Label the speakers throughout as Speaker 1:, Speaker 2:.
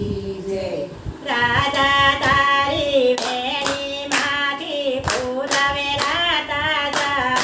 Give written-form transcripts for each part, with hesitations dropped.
Speaker 1: કી જય।
Speaker 2: રાધા તારી વેણી માંથી ફૂલ વેરાતા જા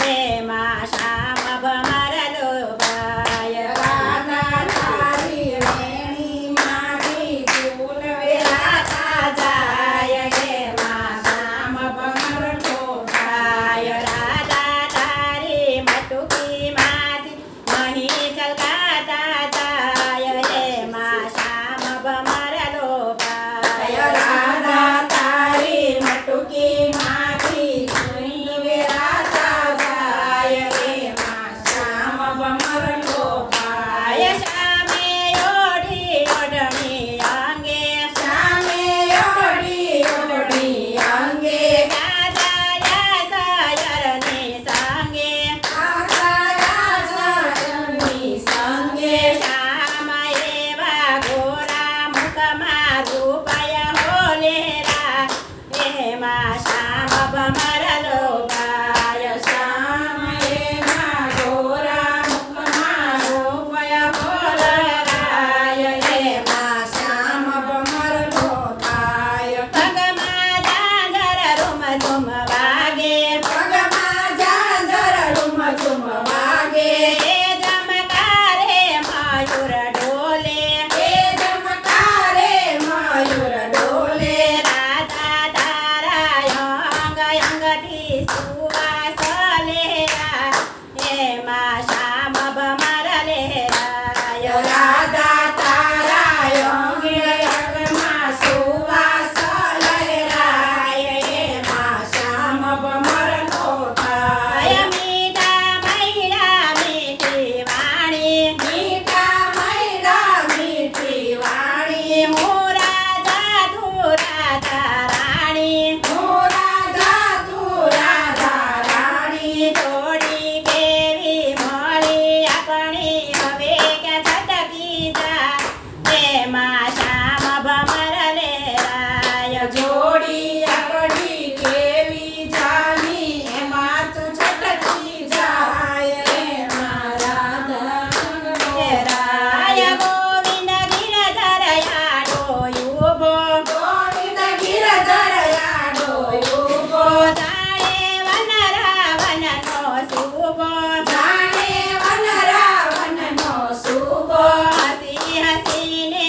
Speaker 2: રે માં શ્યામ ભમરલો ભાય।
Speaker 1: રાધા તારી વેણી માંથી ફૂલ વેરાતા જાય રે માં શ્યામ ભમરલો ભાય।
Speaker 2: રાધા તારી મટુકી માંથી મહી છલકાતા જાય રે માં શ્યામ ભમરલો ભાય।
Speaker 1: રાધા તારી મટુકી માંથી મહી વેરાતા જાય રે માં શ્યામ ભમરલો ભાય।
Speaker 2: શ્યામે ઓઢી ઓઢણી અંગે
Speaker 1: શ્યામે ઓઢી ઓઢી અંગે
Speaker 2: ગાયા સયરની સંગે
Speaker 1: આસાયા સાયરની સંગે
Speaker 2: શ્યામ એવા ગોરા મુખમાં રૂપય હોલેરા એમાં શ્યામ ભમરલો ભાય।
Speaker 1: શ્યામ એના ગોરા મુખમાં રૂપય હોલરાય એમાં શ્યામ ભમરલો ભાય।
Speaker 2: પગમાં ઝાંઝર રૂમ ઝુમ વાગે
Speaker 1: પગમાં ઝાંઝર રૂમ ઝુમ વાગે
Speaker 2: એ ચમકારે મયુર ડોલે
Speaker 1: એ ચમકારે મયુર ડોલે
Speaker 2: રાધા તારા અંગ અંગથી સુવાસ લેરા એમાં શ્યામ ભમરલેરાય।
Speaker 1: રાધા તારા અંગે અંગમાં સુવાસ લહેરાય એમાં શ્યામ ભમરલો ભાય।
Speaker 2: મીઠા મૈડા મીઠી વાણી
Speaker 1: મીઠા મૈડા મીઠી વાણી
Speaker 2: હું રાધા તું રાધા રાણી
Speaker 1: હું રાધા તું રાધા રાણી
Speaker 2: થોડી કેવી મળી આપણી હવે ક્યાં છટકી જા એમાં શ્યામ ભમરલેરાય।
Speaker 1: જોડી આપણી કેવી જાની એમાં તું છટકી જાય એમાં રાધા
Speaker 2: રાય ગોવિંદ ગિરધર યાડો યુભો
Speaker 1: ગોવિંદ ગિરધર યાડો યુભો
Speaker 2: જાણે વન રાવણનો શુભો
Speaker 1: જાણે વન રાવણનો શુભો
Speaker 2: હસી હસીને